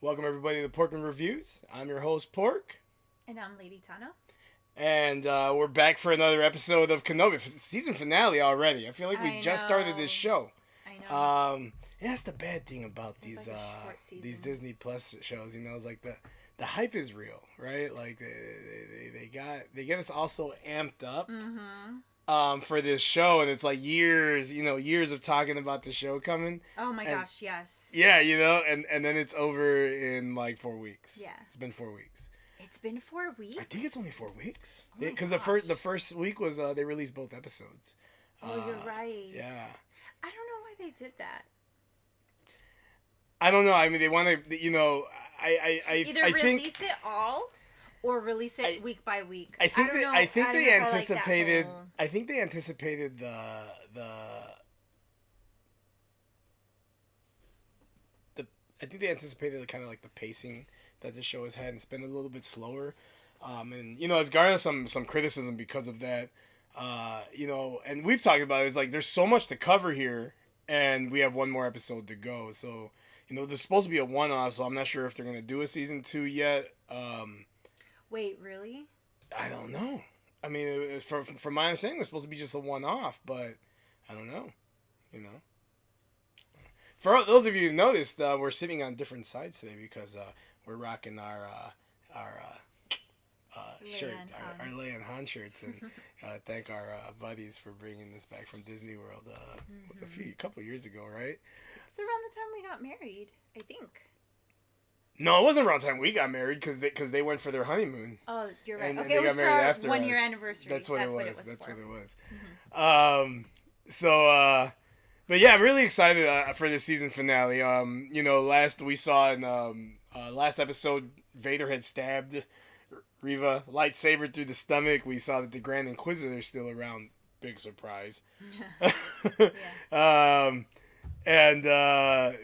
Welcome everybody to Pork and Reviews. I'm your host Pork, And I'm Lady Tano. and we're back for another episode of Kenobi. Season finale already. I feel like we I just started this know. show. I know. And that's the bad thing about It's these like a short season. these Disney Plus shows. You know, it's like the hype is real, right? Like they get us all so amped up. For this show, and it's like years of talking about the show coming. Oh my and, gosh, yes. Yeah, and then it's over in like 4 weeks. Yeah. It's been 4 weeks. It's been 4 weeks? I think it's only 4 weeks. Oh my Because gosh. the first week was they released both episodes. Oh, you're right. Yeah. I don't know why they did that. I don't know. I mean, they want to, I Either I release think, it all or release it week by week. I think don't know. I think I they don't know if I like that anticipated. whole- I think they anticipated the I think they anticipated kind of like the pacing that the show has had, and it's been a little bit slower. And it's garnered some criticism because of that. And we've talked about it. It's like there's so much to cover here, and we have one more episode to go. So there's supposed to be a one-off. So I'm not sure if they're gonna do a season 2 yet. Wait, really? I don't know. I mean, from my understanding, it was supposed to be just a one-off, but I don't know. For those of you who noticed, we're sitting on different sides today because we're rocking our shirts, our Leia and Han shirts, and thank our buddies for bringing this back from Disney World. It was a couple years ago, right? It's around the time we got married, I think. No, it wasn't around the time we got married because they went for their honeymoon. Oh, you're right. And okay, they it was got married for our after 1 year us. anniversary. That's what it was. That's what it was. Mm-hmm. But yeah, I'm really excited for this season finale. Last we saw in last episode, Vader had stabbed Reva lightsaber through the stomach. We saw that the Grand Inquisitor is still around. Big surprise. Yeah. And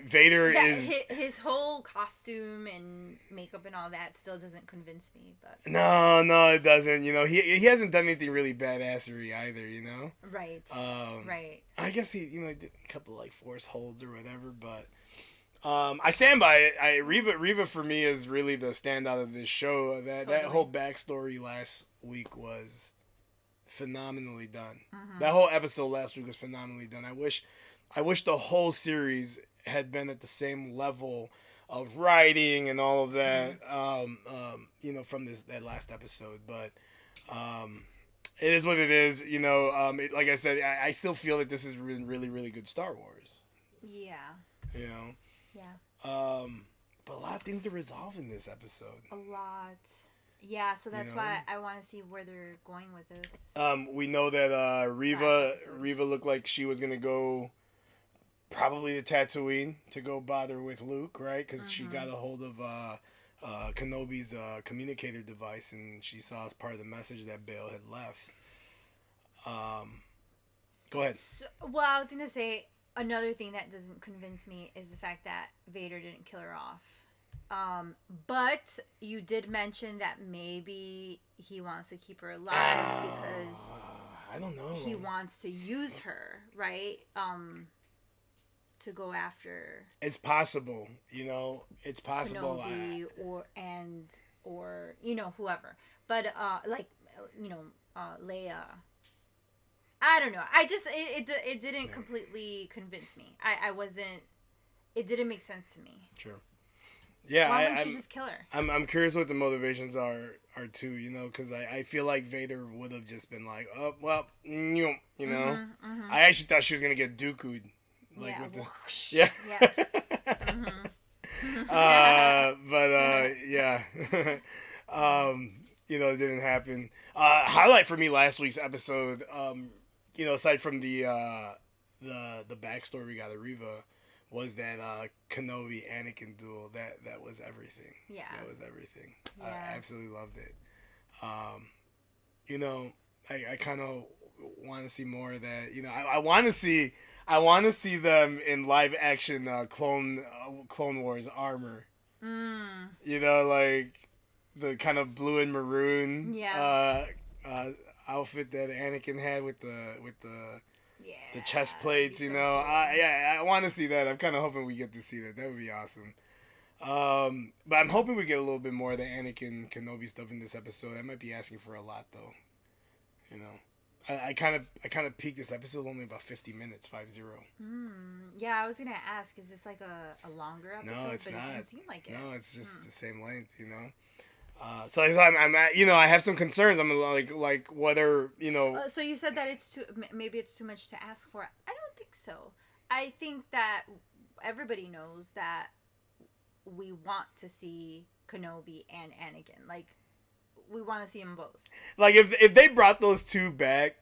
Vader is his whole costume and makeup and all that still doesn't convince me, but no, it doesn't. He hasn't done anything really badassery either. right. Right. I guess he did a couple like force holds or whatever, but I stand by it. Reva for me is really the standout of this show. That whole backstory last week was phenomenally done. That whole episode last week was phenomenally done. I wish the whole series had been at the same level of writing and all of that, from that last episode. But it is what it is. Like I said, I still feel that this is really, really good Star Wars. Yeah. Yeah. But a lot of things to resolve in this episode. A lot. Yeah, so that's why I want to see where they're going with this. We know that Reva looked like she was gonna go probably to Tatooine to go bother with Luke, right? Because she got a hold of Kenobi's communicator device, and she saw as part of the message that Bail had left. Go ahead. I was gonna say another thing that doesn't convince me is the fact that Vader didn't kill her off. But you did mention that maybe he wants to keep her alive because I don't know. He wants to use her, right? To go after. It's possible, It's possible. Kenobi or whoever. But Leia. I don't know. I just it didn't completely convince me. I wasn't. It didn't make sense to me. Sure. Yeah, why wouldn't you just kill her? I'm curious what the motivations are too, because I feel like Vader would have just been like, oh well, I actually thought she was gonna get Dooku'd, like with the yeah. But yeah, it didn't happen. Highlight for me last week's episode, aside from the backstory we got of Reva, was that Kenobi Anakin duel. That was everything. Yeah. That was everything. Yeah. I absolutely loved it. I kind of want to see more of that. I want to see them in live action Clone Wars armor. Like the kind of blue and maroon outfit that Anakin had with the chest plates, I want to see that. I'm kind of hoping we get to see that. That would be awesome. But I'm hoping we get a little bit more of the Anakin Kenobi stuff in this episode. I might be asking for a lot though. You know. I kind of peaked this episode only about 50 minutes, 50. Yeah, I was gonna ask, is this like a longer episode? No, it's but not. It doesn't seem like it. No, it's just the same length, you know. So I'm at, you know, I have some concerns. I'm like whether, you know. So you said that maybe it's too much to ask for. I don't think so. I think that everybody knows that we want to see Kenobi and Anakin. Like, we want to see them both. Like if they brought those two back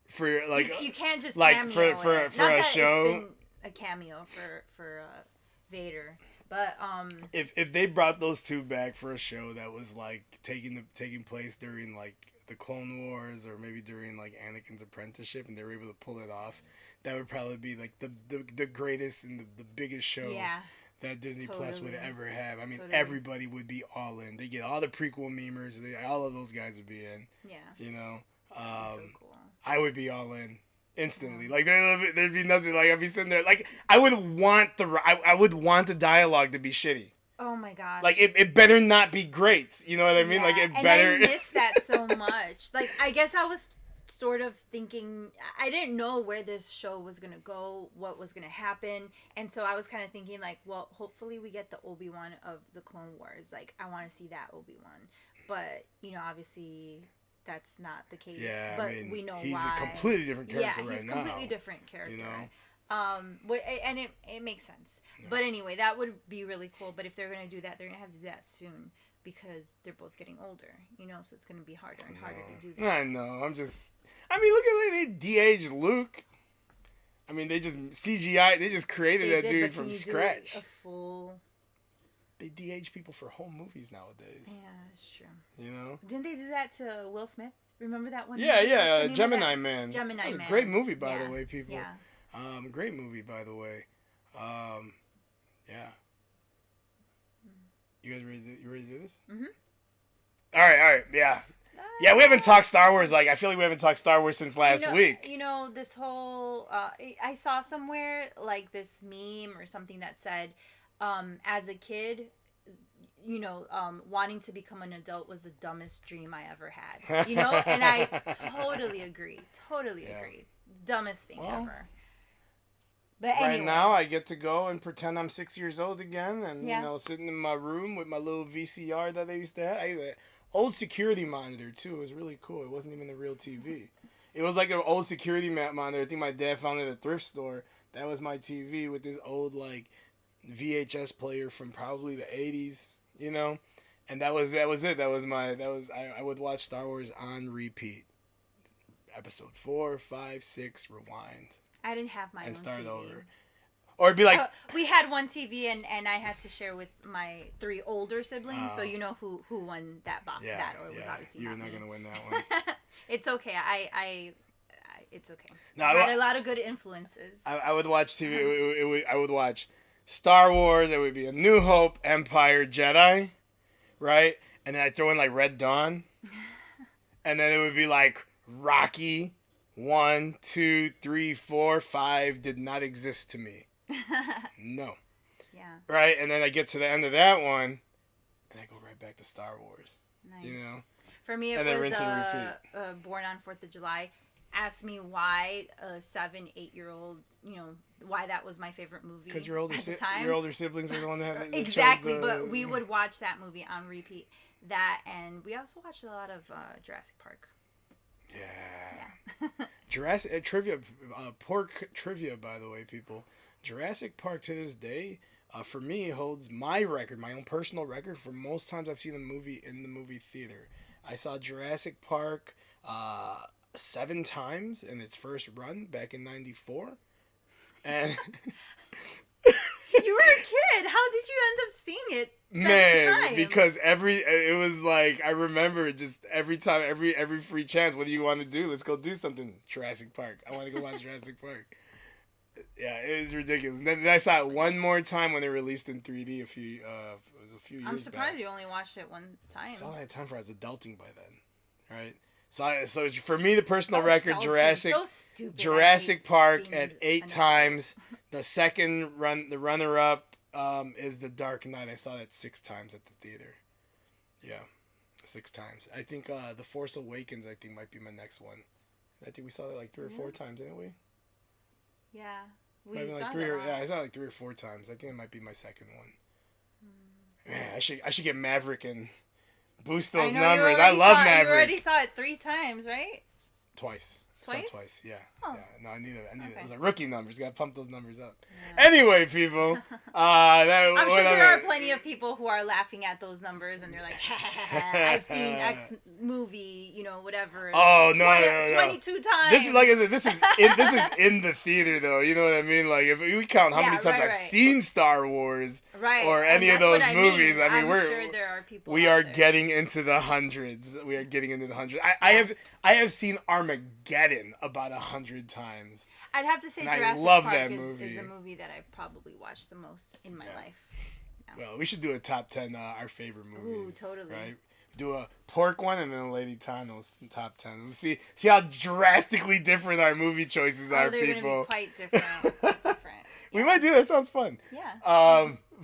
for like you can't just like cameo for it. for Not a that show. It's been a cameo for Vader, but if they brought those two back for a show that was like taking place during like the Clone Wars or maybe during like Anakin's apprenticeship and they were able to pull it off, that would probably be like the greatest and the biggest show. Yeah. That Disney Plus would ever have. I mean, Totally. everybody would be all in. They get all the prequel memers. All of those guys would be in. Yeah. You know, so cool. I would be all in instantly. Like there'd be nothing. Like I'd be sitting there. Like I would want the dialogue to be shitty. Oh my gosh. Like it better not be great. You know what I mean? Like it better. And I miss that so much. Like I guess I was sort of thinking, I didn't know where this show was gonna go, what was gonna happen, and so I was kind of thinking like, well, hopefully we get the Obi-Wan of the Clone Wars. Like I want to see that Obi-Wan, but you know, obviously that's not the case. Yeah, but I mean, we know he's why. a completely different character right now. Yeah, he's a completely different character. You know. And it makes sense. Yeah. But anyway, that would be really cool. But if they're gonna do that, they're gonna have to do that soon because they're both getting older. You know, so it's gonna be harder and harder to do that. I know. I mean, look at they de-aged Luke. I mean, they just CGI. They just created that dude from scratch. They de-age people for whole movies nowadays. Yeah, that's true. You know? Didn't they do that to Will Smith? Remember that one? Yeah, Gemini Man. Gemini Man. That was a great movie, by the way, people. Yeah. Great movie, by the way. Yeah. You guys ready to do this? Mm-hmm. All right, yeah. Yeah, we haven't talked Star Wars. Like, I feel like we haven't talked Star Wars since last week. You know, this whole... I saw somewhere, like, this meme or something that said, as a kid, you know, wanting to become an adult was the dumbest dream I ever had. You know? And I totally agree. Totally agree. Dumbest thing ever. But anyway. Right now, I get to go and pretend I'm 6 years old again and, you know, sitting in my room with my little VCR that they used to have. I had an old security monitor, too. It was really cool. It wasn't even a real TV. It was like an old security monitor. I think my dad found it at a thrift store. That was my TV with this old, like, VHS player from probably the 80s, you know? And that was it. I would watch Star Wars on repeat. Episode 4, 5, 6, rewind. I didn't have my own start TV. over. Or it'd be like... we had one TV and I had to share with my 3 older siblings, so you know who won that box. Yeah, that was obviously you're not going to win that one. It's okay. It's okay. No, I had a lot of good influences. I would watch TV. I would watch Star Wars. It would be A New Hope, Empire, Jedi, right? And then I'd throw in like Red Dawn. And then it would be like Rocky... 1, 2, 3, 4, 5 did not exist to me. No. Yeah. Right? And then I get to the end of that one, and I go right back to Star Wars. Nice. You know? For me, it was rinse and repeat. Born on 4th of July. Ask me why a 7, 8-year-old, you know, why that was my favorite movie. Because your older siblings are the one that exactly, but we would watch that movie on repeat. That, and we also watched a lot of Jurassic Park. Yeah. Jurassic trivia, pork trivia, by the way, people. Jurassic Park to this day, for me, holds my record, my own personal record for most times I've seen a movie in the movie theater. I saw Jurassic Park 7 times in its first run back in '94, and you were a kid. How did you end up seeing it? Man, because it was like, I remember just every time, every free chance, what do you want to do? Let's go do something. Jurassic Park. I want to go watch Jurassic Park. Yeah, it was ridiculous. And then I saw it one more time when it released in 3D a few years back. I'm surprised you only watched it one time. That's all I had time for. I was adulting by then, right? So for me, the personal record, Jurassic Park at 8 times. The runner-up, is The Dark Knight. I saw that 6 times at the theater. Yeah, 6 times. I think The Force Awakens, I think, might be my next one. I think we saw that like 3 or 4 times, didn't we? Yeah. We Maybe saw like I saw it like 3 or 4 times. I think it might be my second one. Man, I should get Maverick and boost those numbers. I love Maverick. You already saw it 3 times, right? Twice. Twice? Twice, yeah. Oh. Yeah. No, I need it. Okay. It was like rookie numbers. Got to pump those numbers up. Yeah. Anyway, people. I'm sure there are plenty of people who are laughing at those numbers and they're like, I've seen X movie, whatever. Oh, no. 22 times. This is, like I said, this is in the theater, though. You know what I mean? Like, if we count how many times I've seen Star Wars or any of those movies, I mean, I'm sure there are people we are getting into the hundreds. We are getting into the hundreds. I have seen Armageddon about 100 times. I'd have to say Jurassic Park is a movie that I've probably watched the most in my life. Yeah. Well, we should do a top 10 our favorite movies. Ooh, totally. Right? Do a pork one and then a Lady Tano's top 10. We'll see how drastically different our movie choices are, they're people. Gonna be quite different. Yeah. We might do that. Sounds fun. Yeah.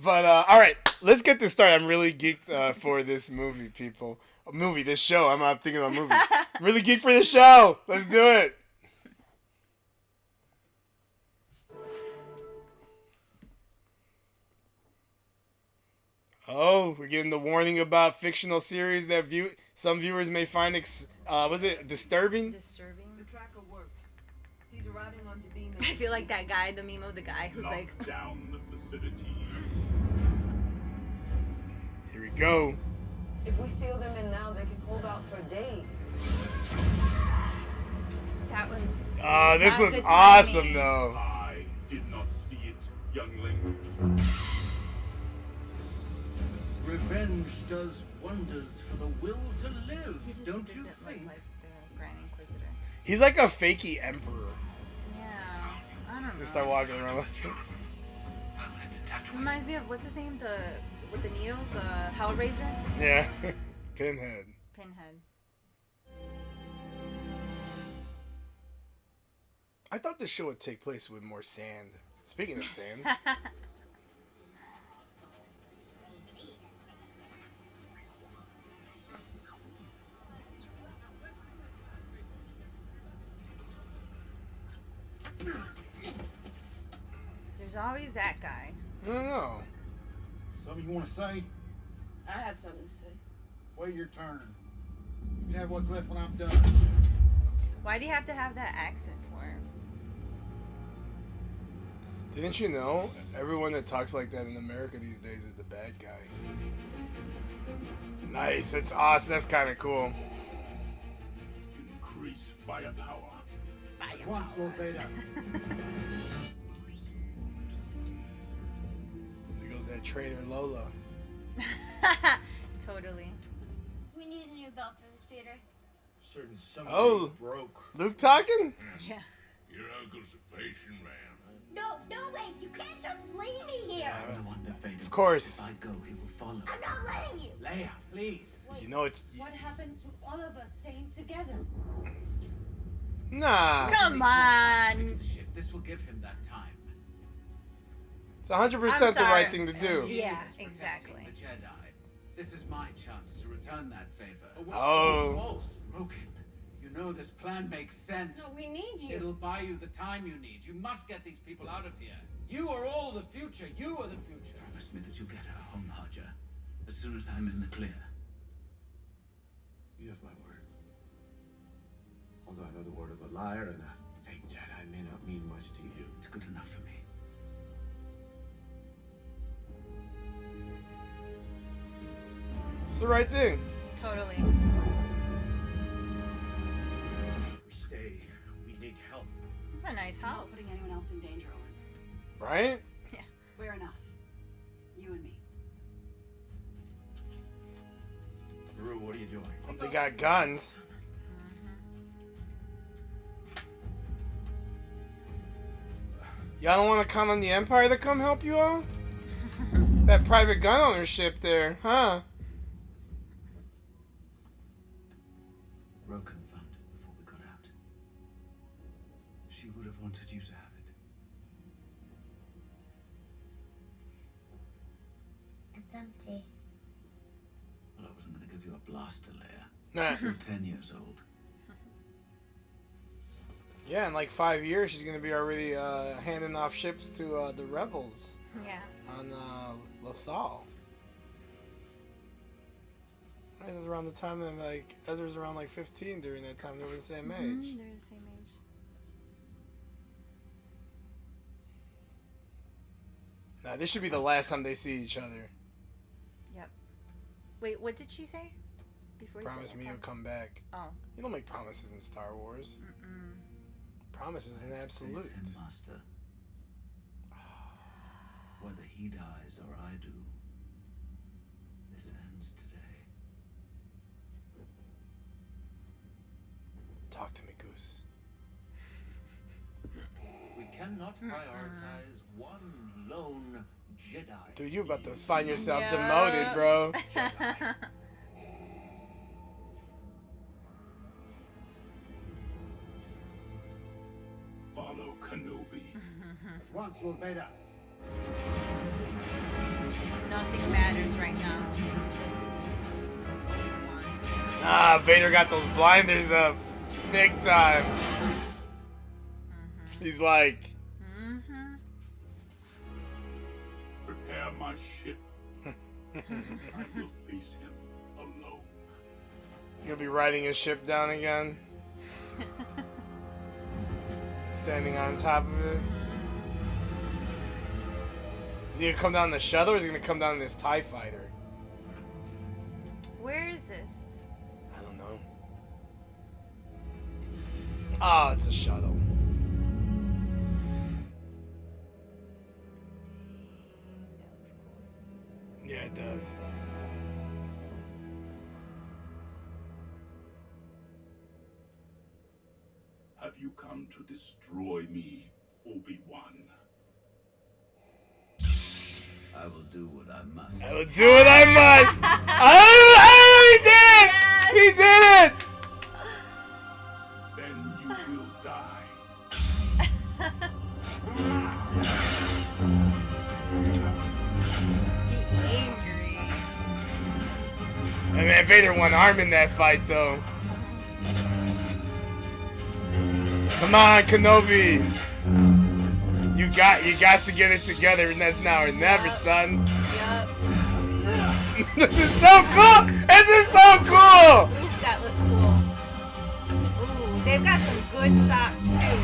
But all right, let's get this started. I'm really geeked for this movie, people. This show. I'm not thinking about movies. I'm really geeked for this show. Let's do it. Oh, we're getting the warning about fictional series that some viewers may find disturbing? Disturbing. The tracker works. He's arriving on Jabim. I feel like that guy, the meme of the guy who's like down the facilities. Here we go. If we seal them in now, they can hold out for days. that was. This was awesome, though. I did not see it, youngling. Revenge does wonders for the will to live, He just don't doesn't you look think? like the Grand Inquisitor. He's like a fakey emperor. Yeah, I don't know. Just start walking around. Like, Reminds me of what's his name? With the needles, Hellraiser. yeah, Pinhead. Pinhead. I thought this show would take place with more sand. Speaking of sand. There's always that guy. I don't know. Something you want to say? I have something to say. Wait your turn. You can have what's left when I'm done. Why do you have to have that accent for? Didn't you know everyone that talks like that in America these days is the bad guy? Nice. That's awesome. That's kind of cool. Increase firepower. Once, Lord Vader. There goes that traitor Lola. Totally. We need a new belt for this theater. Certain somebody Oh. broke. Luke talking? Yeah. Your uncle's a patient man. No, wait, you can't just leave me here. I want that Vader. Of course. If I go, he will follow. I'm not letting you. Leia, please. You know it's... What happened to all of us staying together? Nah. Come Fix on. the ship. This will give him that time. It's 100% the I'm sorry. right thing to do. Yeah, He is exactly. protecting the Jedi. This is my chance to return that favor. Oh. Broken. You know this plan makes sense. No, we need you. It'll buy you the time you need. You must get these people out of here. You are all the future. You are the future. Promise me that you get her home, Hodger, as soon as I'm in the clear. You have my word. Although I know the word of a liar and a fake Jedi may not mean much to you. It's good enough for me. It's the right thing. Totally. If we stay, we need help. It's a nice Not house. putting anyone else in danger, Owen. Right? We're enough. You and me. Rue, what are you doing? Hope they got guns. Y'all don't want to count on the Empire to come help you all? That private gun ownership there, huh? Broken found it before we got out. She would have wanted you to have it. It's empty. Well, I wasn't going to give you a blaster layer. Nah. You're 10 years old. Yeah, in like 5 years, she's gonna be already handing off ships to the rebels Yeah. on Lothal. This is around the time that like Ezra's around like 15 during that time. They were the same age. They're the same age. Nah, this should be the last time they see each other. Yep. Wait, what did she say? Before you Promise said me that, you'll come back. Oh. You don't make promises in Star Wars. Promise is an absolute. Faith in Master. Whether he dies or I do, this ends today. Talk to me, Goose. We cannot prioritize one lone Jedi. Dude, you about to find yourself Yeah. demoted, bro. Follow Kenobi. At once, Lord Vader. Nothing matters right now. Just Ah, Vader got those blinders up. Big time. He's like, Prepare my ship. I will face him alone. he's gonna be riding his ship down again. Standing on top of it. Is he gonna come down in the shuttle or is he gonna come down in this TIE fighter? Where is this? I don't know. Oh, it's a shuttle. Dang, that looks cool. Yeah, it does. Have you come to destroy me, Obi-Wan? I will do what I must. I will do what I must. Oh, he did it! Yes! He did it! Then you will die. Be angry. And man, Vader one arm in that fight, though. Come on, Kenobi. You got to get it together, and that's now or never, son. Yup. This is so cool. This is so cool. Ooh, that looked cool. Ooh, they've got some good shots too.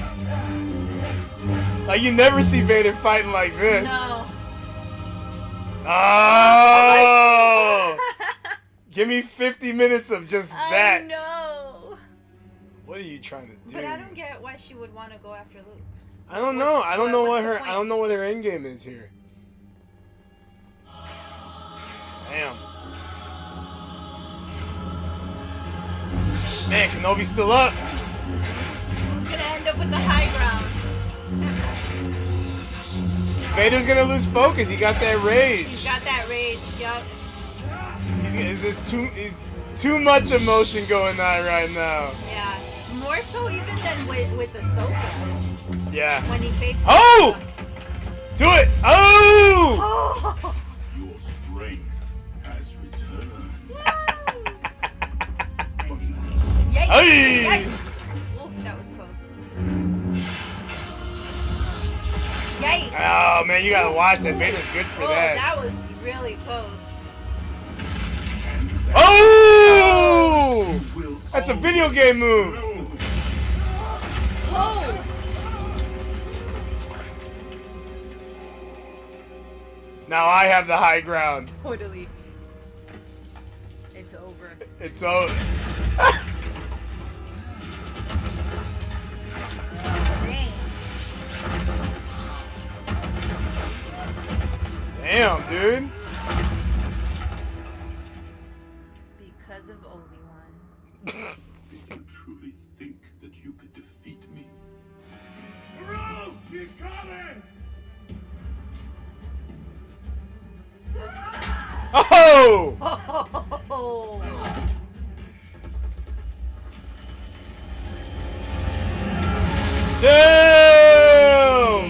Like you never see Vader fighting like this. No. Oh! Give me 50 minutes of just that. I know. What are you trying to do? But I don't get why she would want to go after Luke. I don't know. I don't know what's what the her. point? I don't know what her end game is here. Damn. Man, Kenobi's still up. Who's gonna end up with the high ground? Vader's gonna lose focus. He got that rage. He's got that rage. Yup. Is too much emotion going on right now. Yeah. More so even than with Ahsoka. Yeah. When he faces. Oh! Do it! Oh! Oh! Your strength has returned. Yikes! Hey! Yikes! Oof, that was close. Yikes! Oh man, you gotta watch that. Vader's good for Oh, that. that was really close. Oh! That's a video game move. Oh! Now I have the high ground. Totally. It's over. It's over. Dang. Damn, dude. Because of Obi-Wan. Did you truly think that you could defeat me? Rogue, she's coming! Oh! Oh! Damn!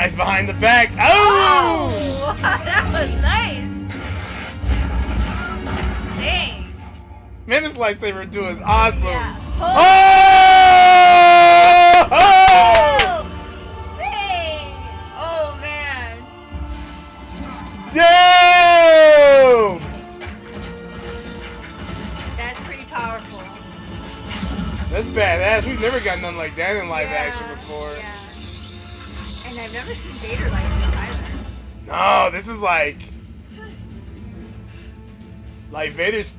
Nice behind the back. Oh! That was nice. Dang. Man, this lightsaber duel is awesome. Yeah. Oh! Dang. Oh, man. Damn! That's pretty powerful. That's badass. We've never got nothing like that in live action before. Yeah. And I've never seen Vader like this either. No, this is like Vader's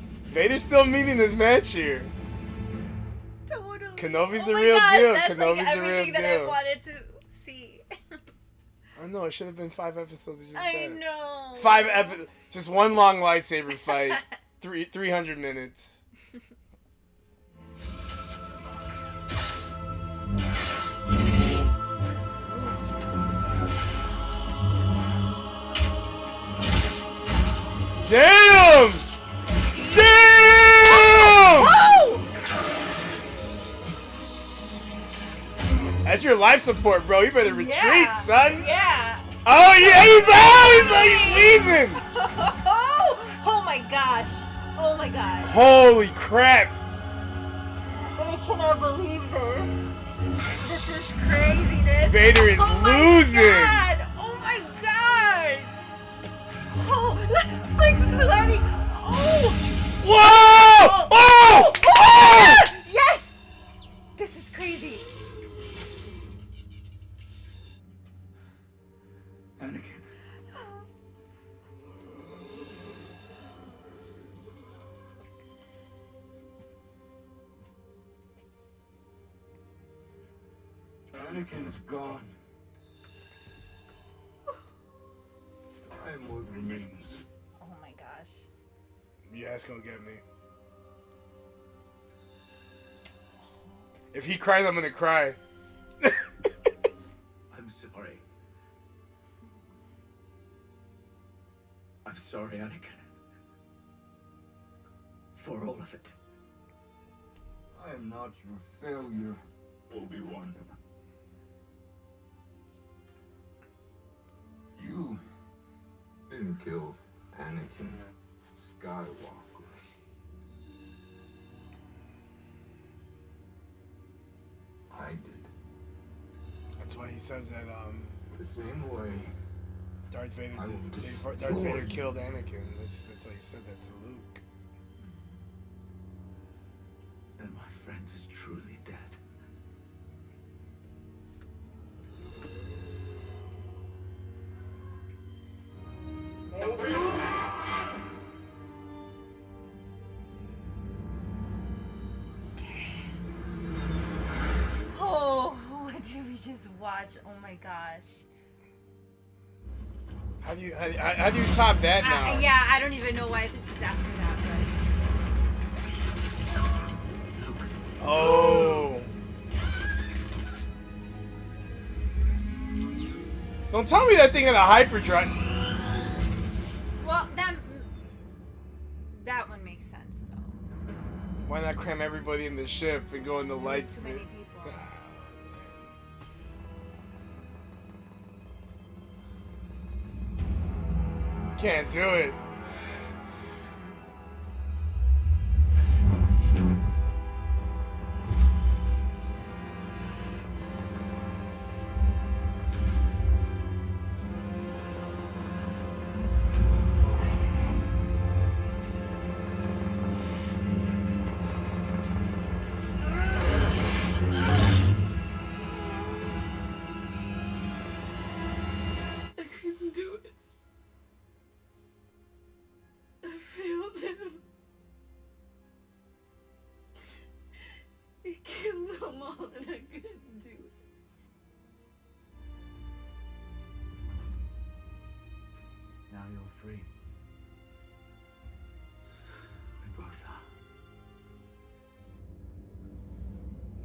still meeting this match here. Totally. Kenobi's the my real God, deal. That's Kenobi's like the real everything that I deal. wanted to see. I know, it should have been 5 episodes. Of just I that. know. 5 episodes. Just one long lightsaber fight. 300 minutes. Damn! Damn! Whoa! That's your life support, bro. You better retreat, Yeah. son. Yeah. Oh yeah, he's out. He's wheezing. Oh my gosh. Oh my god. Holy crap! I cannot believe this. This is craziness. Vader is losing. Oh my god. Oh, like sweaty. Oh. Whoa! Oh! Oh! Yes. This is crazy. Anakin. Anakin is gone. I am what remains. Oh my gosh. Yeah, it's gonna get me. If he cries, I'm gonna cry. I'm sorry. I'm sorry, Anakin. For all of it. I am not your failure, Obi-Wan. You didn't kill Anakin Skywalker. I did. That's why he says that. The same way. Darth Vader I will did. destroy Darth Vader you. killed Anakin. That's why he said that to Luke. Then my friend is truly dead. Oh, what did we just watch? Oh my gosh. How do you top that now? Yeah, I don't even know why this is after that, but. Oh. Don't tell me that thing had a hyperdrive. Well, that one makes sense though. Why not cram everybody in the ship and go in the There's lights? too many people. Can't do it. I couldn't do it. I failed him. He killed them all and I couldn't do it. Now you're free. We both are.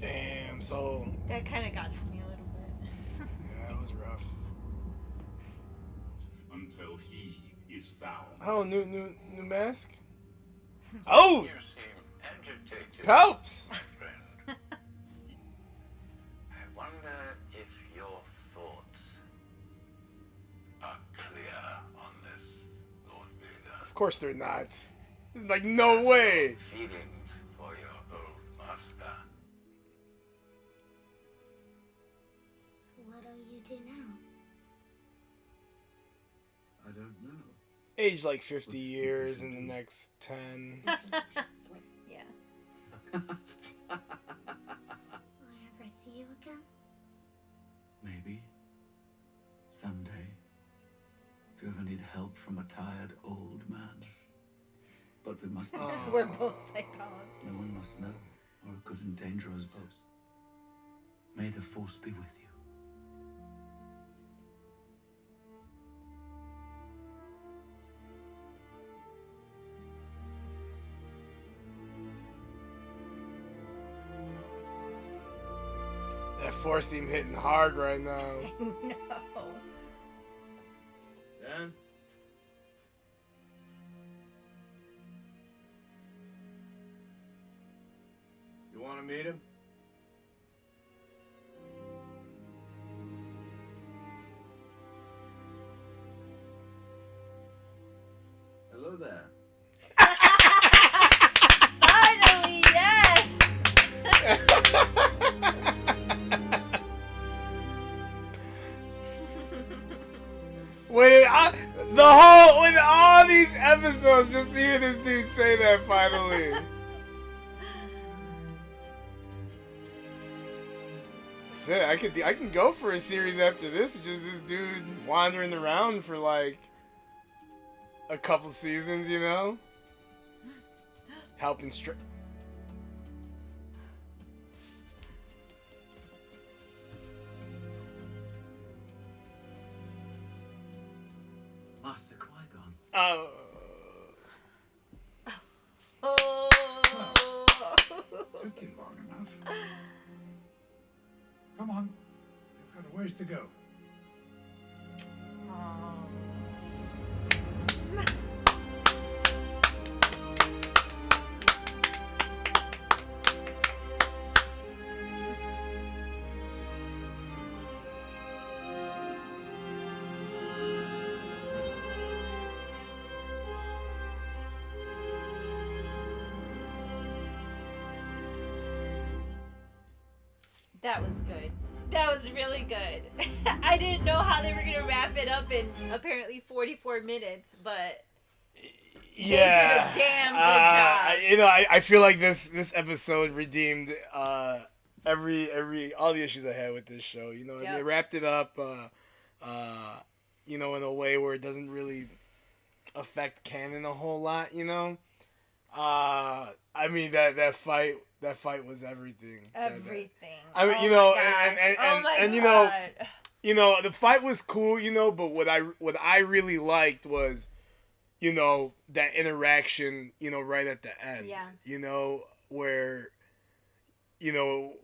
Damn. So That kind of got to me a little bit. yeah, that was rough. Until he is found. Oh, new mask. Oh, You seem agitated, Palps. friend. I wonder if your thoughts Of course they're not. It's like, no way. Feelings for your old master. So what'll you do now? I don't know. Age like 50 years in the next 10. Yeah. Will I ever see you again? Maybe. Someday. If you ever need help from a tired old man. But we must not. We're both like, oh. No one must know, or good and dangerous both. May the force be with you. That force theme hitting hard right now. No. Dan? You want to meet him? Hello there. Finally, yes. With all these episodes, just to hear this dude say that finally. That's it. I can go for a series after this. Just this dude wandering around for like a couple seasons, you know, helping Master Qui-Gon. Oh. Took you long enough. Come on. We've got a ways to go. That was good. That was really good. I didn't know how they were gonna wrap it up in apparently 44 minutes, but Yeah, they did a damn good job. I feel like this episode redeemed all the issues I had with this show. You know, Yep. they wrapped it up, in a way where it doesn't really affect canon a whole lot. You know, I mean that fight was everything. Everything. I mean, the fight was cool, but what I really liked was, that interaction, right at the end. Yeah. Where, when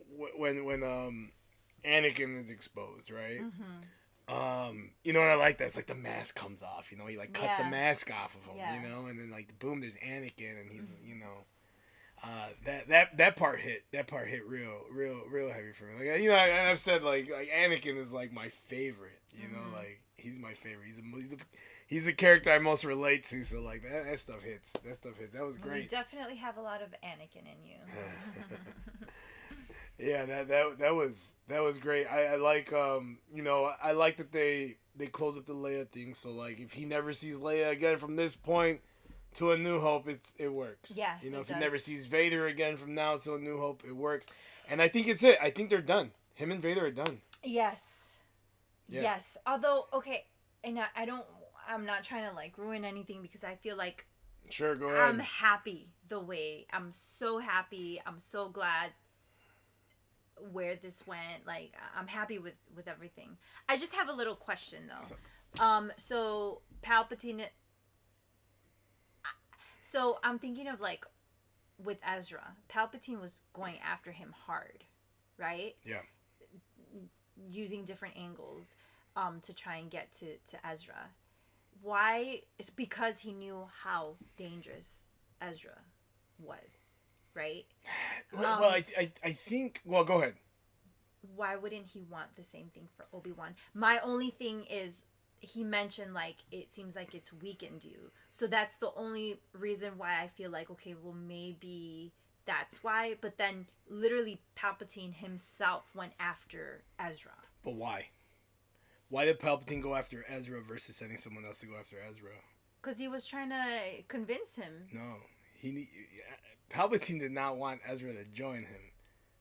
Anakin is exposed, right? Mm-hmm. And I like that. It's like the mask comes off, he like cut the mask off of him, Yeah. and then like boom, there's Anakin, and he's, that part hit real heavy for me. Like, and I've said like Anakin is like my favorite, like he's my favorite. He's the character I most relate to. So like that stuff hits. That was great. You definitely have a lot of Anakin in you. Yeah, that was great. I like I like that they close up the Leia thing. So like if he never sees Leia again from this point to A New Hope, it works. Yeah, if he never sees Vader again from now to A New Hope, it works. And I think it's it. I think they're done. Him and Vader are done. Yes. Yeah. Yes. Although, okay, and I'm not trying to like ruin anything because I feel like Sure, go ahead. I'm happy I'm so happy. I'm so glad where this went. Like, I'm happy with everything. I just have a little question though. So Palpatine. So I'm thinking of like with Ezra, Palpatine was going after him hard, right? Yeah. Using different angles to try and get to Ezra. Why? It's because he knew how dangerous Ezra was, right? Well, I think. Well, go ahead. Why wouldn't he want the same thing for Obi-Wan? My only thing is, he mentioned like it seems like it's weakened you. So that's the only reason why I feel like, okay, well maybe that's why. But then literally Palpatine himself went after Ezra. But why? Why did Palpatine go after Ezra versus sending someone else to go after Ezra? Because he was trying to convince him. No, Palpatine did not want Ezra to join him.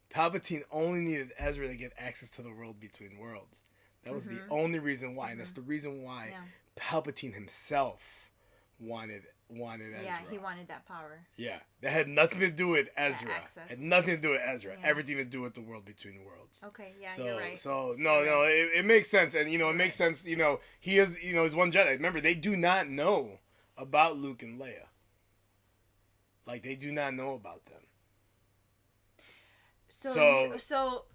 Palpatine only needed Ezra to get access to the world between worlds. That was the only reason why, and that's the reason why Palpatine himself wanted Ezra. Yeah, he wanted that power. Yeah, that had nothing to do with Ezra. Had nothing to do with Ezra. Yeah. Everything to do with the world between worlds. Okay, yeah, so, you're right. So it makes sense, and it makes sense. He is he's one Jedi. Remember, they do not know about Luke and Leia. Like they do not know about them. So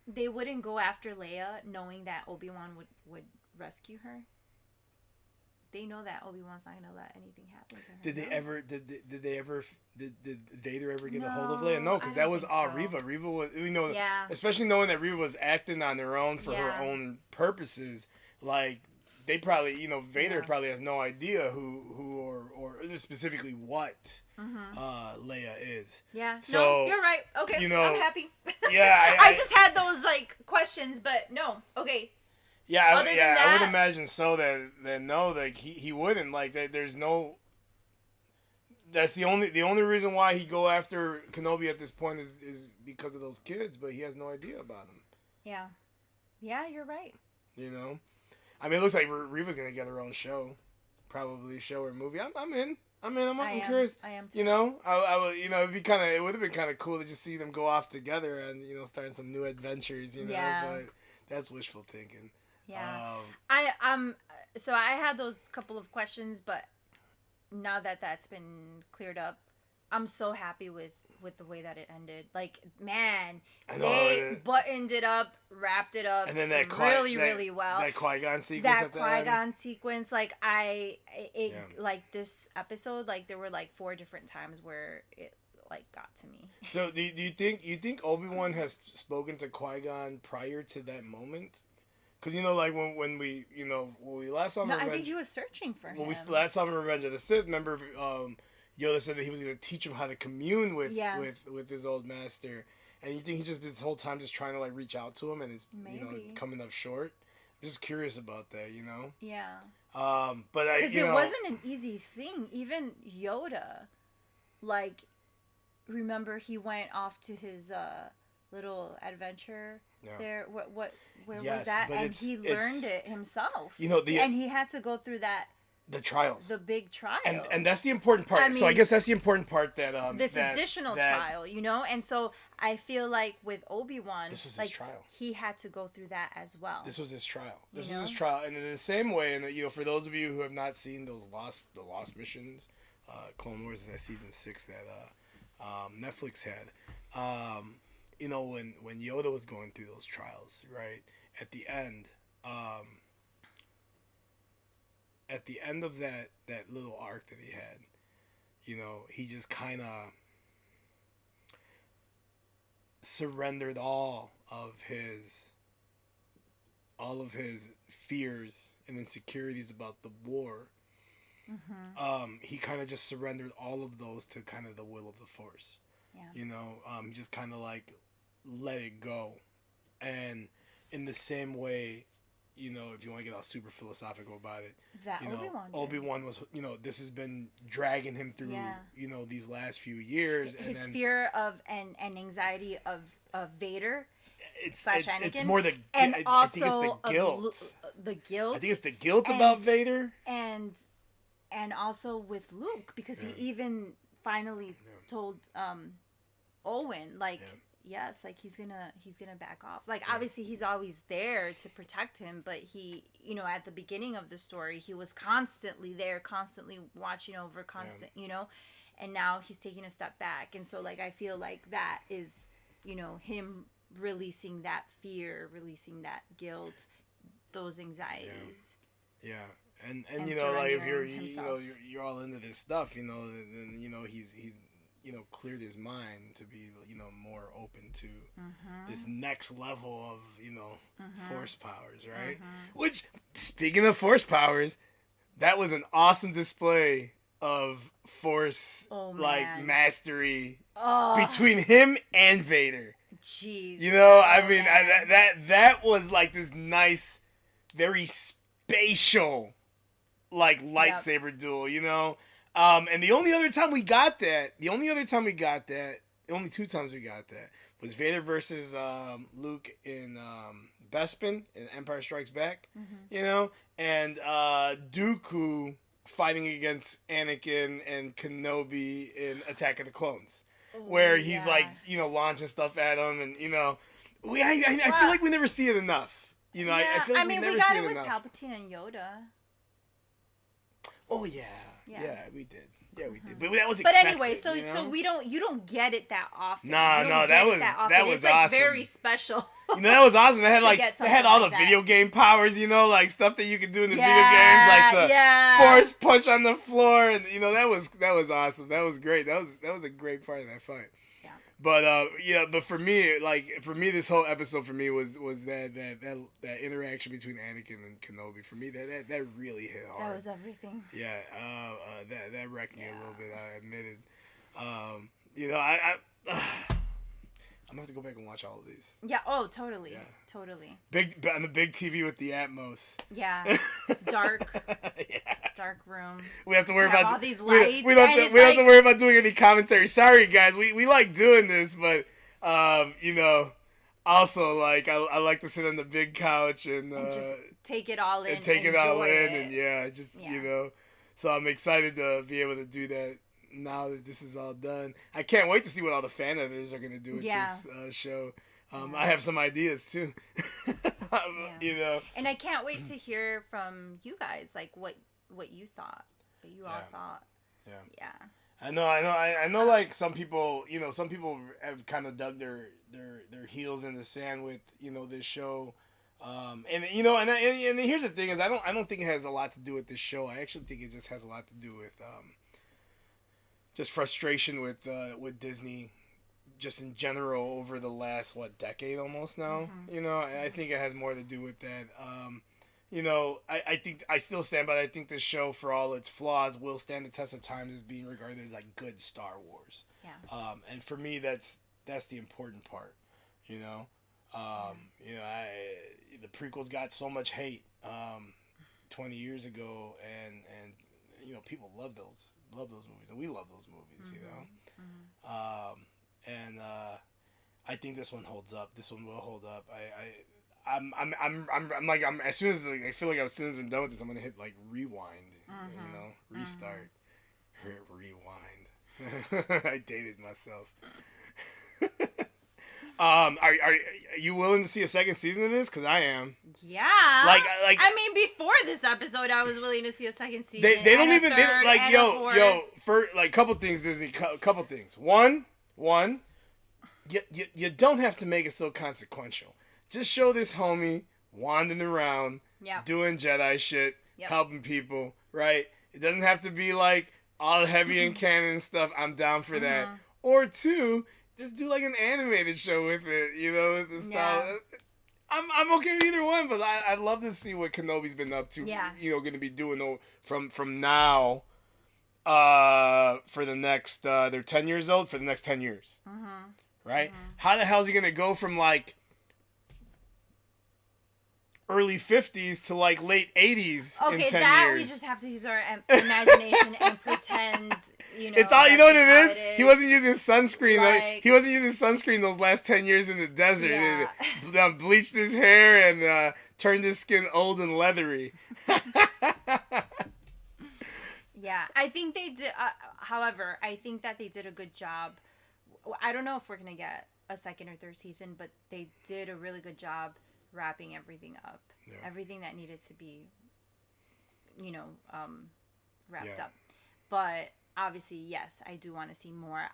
they wouldn't go after Leia knowing that Obi-Wan would rescue her? They know that Obi-Wan's not gonna let anything happen to her. Did Vader ever get a hold of Leia? No, because that was Reva. Reva was, especially knowing that Reva was acting on her own for her own purposes. Like they probably, Vader probably has no idea who or specifically what Leia is. Yeah. So, no, you're right. Okay, I'm happy. Yeah, I just had those like questions, but no. Okay. Yeah, I would imagine so. That no, like he wouldn't like that. There's no. That's the only reason why he go after Kenobi at this point is because of those kids, but he has no idea about them. Yeah, you're right. I mean, it looks like Reva's gonna get her own show, probably show or movie. I'm in. I'm curious. I am too. I would. It would have been kind of cool to just see them go off together and starting some new adventures. But that's wishful thinking. Yeah. So I had those couple of questions, but now that that's been cleared up, I'm so happy with the way that it ended. Like, man, they buttoned it up, wrapped it up, and then that really well. That Qui-Gon sequence, like like this episode, like there were like 4 different times where it like got to me. So do you think Obi-Wan has spoken to Qui-Gon prior to that moment? Because like when we last saw him. No, I think he was searching for him. When we last saw him in Revenge of the Sith, remember Yoda said that he was going to teach him how to commune with his old master, and you think he just this whole time just trying to like reach out to him and it's coming up short. I'm just curious about that, Yeah. But because it wasn't an easy thing. Even Yoda, like, remember he went off to his little adventure. Yeah. Where was that? And he learned it himself. And he had to go through the trials, the big trial, and that's the important part. So I guess that's the important part that additional trial, and so I feel like with Obi-Wan, this was his trial. He had to go through that as well. This was his trial. And in the same way, and for those of you who have not seen the Lost Missions, Clone Wars is that season 6 that Netflix had. When Yoda was going through those trials, right? At the end of that little arc that he had, he just kind of surrendered all of his fears and insecurities about the war. Mm-hmm. He kind of just surrendered all of those to kind of the will of the Force. Yeah. Just kind of like let it go. And in the same way, if you want to get all super philosophical about it, that Obi-Wan was, this has been dragging him through, these last few years. His fear of and anxiety of Vader. It's Anakin, it's more the and I also think it's the guilt. The guilt. I think it's the guilt about Vader. And also with Luke, because he even finally told Owen, like, yes, like he's gonna back off. Like, obviously he's always there to protect him, but he, at the beginning of the story, he was constantly there, constantly watching over, and now he's taking a step back. And so, like, I feel like that is, him releasing that fear, releasing that guilt, those anxieties. Yeah. And like if you're all into this stuff, and he's cleared his mind to be, more open to this next level of, force powers, right? Which, speaking of force powers, that was an awesome display of force, mastery between him and Vader. Jeez. That was like this nice, very spatial, lightsaber duel, and the only other time we got that, the only two times we got that was Vader versus Luke in Bespin in Empire Strikes Back, and Dooku fighting against Anakin and Kenobi in Attack of the Clones, where he's launching stuff at him, and I feel like we never see it enough. I feel like we never got see it with enough. Palpatine and Yoda. Oh yeah, we did. Yeah, we did. But that was But expected, anyway, so you don't get it that often. No, that was it's like awesome. very special. That was awesome. They had all the that. video game powers, stuff that you could do in the video games, like the force punch on the floor, and that was awesome. That was great. That was a great part of that fight. Yeah. But but for me, this whole episode for me was that interaction between Anakin and Kenobi. For me, that really hit hard. That was everything. Yeah. That wrecked me a little bit. I admitted. I'm gonna have to go back and watch all of these. Yeah. Oh, totally. Yeah. Totally. On the big TV with the Atmos. Yeah. Dark. Dark room. We have to worry about all these lights. We don't have to worry about doing any commentary. Sorry, guys. We like doing this, but also I like to sit on the big couch and just take it all in. And take it all in, and So I'm excited to be able to do that. Now that this is all done, I can't wait to see what all the fan editors are going to do with this show. I have some ideas too. And I can't wait to hear from you guys, like what you thought, what you all thought. Yeah. I know. Like some people, some people have kind of dug their heels in the sand with this show. And here's the thing is I don't think it has a lot to do with this show. I actually think it just has a lot to do with just frustration with Disney, just in general over the last decade almost now. I think it has more to do with that. I think I still stand by that. I think this show, for all its flaws, will stand the test of time as being regarded as like good Star Wars. Yeah. And for me, that's the important part. The prequels got so much hate 20 years ago, and people love those movies, and we love those movies, and I think this one holds up. This one will hold up. I'm as soon as I feel like as soon as I'm done with this, I'm gonna hit rewind, restart, rewind. I dated myself. Are you willing to see a second season of this? Because I am. Yeah. I mean, before this episode, I was willing to see a second season. They don't even for couple things, Disney. Couple things. One, you don't have to make it so consequential. Just show this homie wandering around, doing Jedi shit, helping people. Right. It doesn't have to be all heavy and canon stuff. I'm down for that. Or two. Just do an animated show with it, with the style. I'm okay with either one, but I'd love to see what Kenobi's been up to. Yeah. Going to be doing from now for the next, they're 10 years old, for the next 10 years. Right? How the hell is he going to go from early 50s to late 80s in 10 years? We just have to use our imagination and pretend, It's all, what it is? He wasn't using sunscreen. He wasn't using sunscreen those last 10 years in the desert. Yeah. Bleached his hair and turned his skin old and leathery. Yeah, I think they did. However, I think that they did a good job. I don't know if we're going to get a second or third season, but they did a really good job wrapping everything up. Yeah. Everything that needed to be, wrapped up. But obviously, yes, I do want to see more.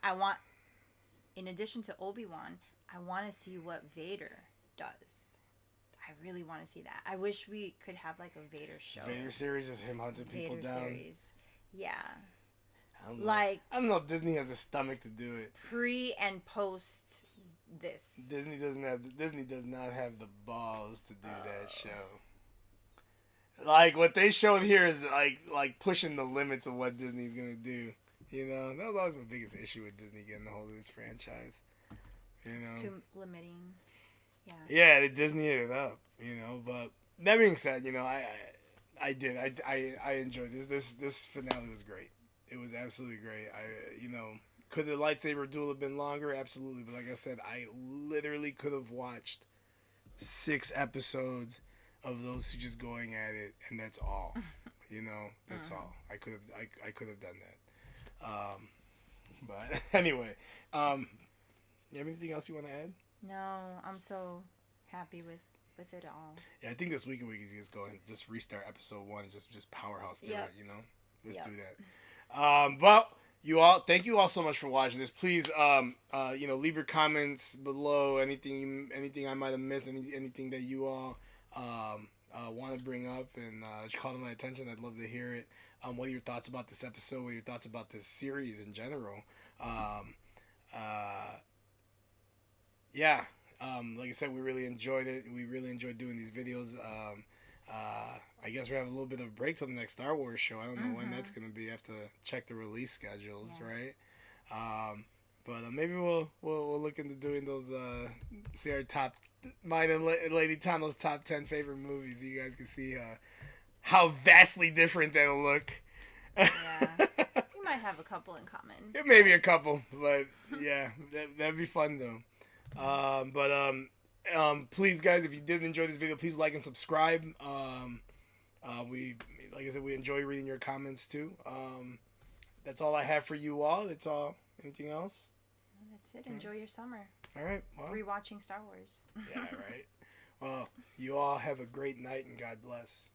In addition to Obi-Wan, I want to see what Vader does. I really want to see that. I wish we could have a Vader show. Vader series is him hunting people down. Series. Yeah. Like, I don't know if Disney has a stomach to do it. Pre and post this. Disney does not have the balls to do that show. Like, what they showed here is like pushing the limits of what Disney's gonna do. You know, that was always my biggest issue with Disney getting a hold of this franchise. You know, it's too limiting. Yeah. Yeah, they Disneyed it up. You know, but that being said, you know, I enjoyed this finale was great. It was absolutely great. Could the lightsaber duel have been longer? Absolutely. But like I said, I literally could have watched 6 episodes of those two just going at it, and that's all. You know, that's all. I could have done that. But anyway, you have anything else you want to add? No, I'm so happy with it all. Yeah, I think this weekend we could just go and just restart episode 1 and just powerhouse through it. You know, let's do that. But thank you all so much for watching this. Please, leave your comments below. Anything I might have missed. Anything that you all want to bring up and call to my attention. I'd love to hear it. What are your thoughts about this episode? What are your thoughts about this series in general? Like I said, we really enjoyed it. We really enjoyed doing these videos. I guess we have a little bit of a break till the next Star Wars show. I don't know when that's going to be. I have to check the release schedules, right? But maybe we'll look into doing those. See our mine and Lady Tano's top 10 favorite movies. You guys can see how vastly different that'll look. Yeah, we might have a couple in common. Yeah, maybe a couple, but yeah, that'd be fun though. Please, guys, if you did enjoy this video, please like and subscribe. Like I said, we enjoy reading your comments too. That's all I have for you all. That's all. Anything else? That's it. Enjoy your summer. All right. Well, rewatching Star Wars. Yeah, right. Well, you all have a great night and God bless.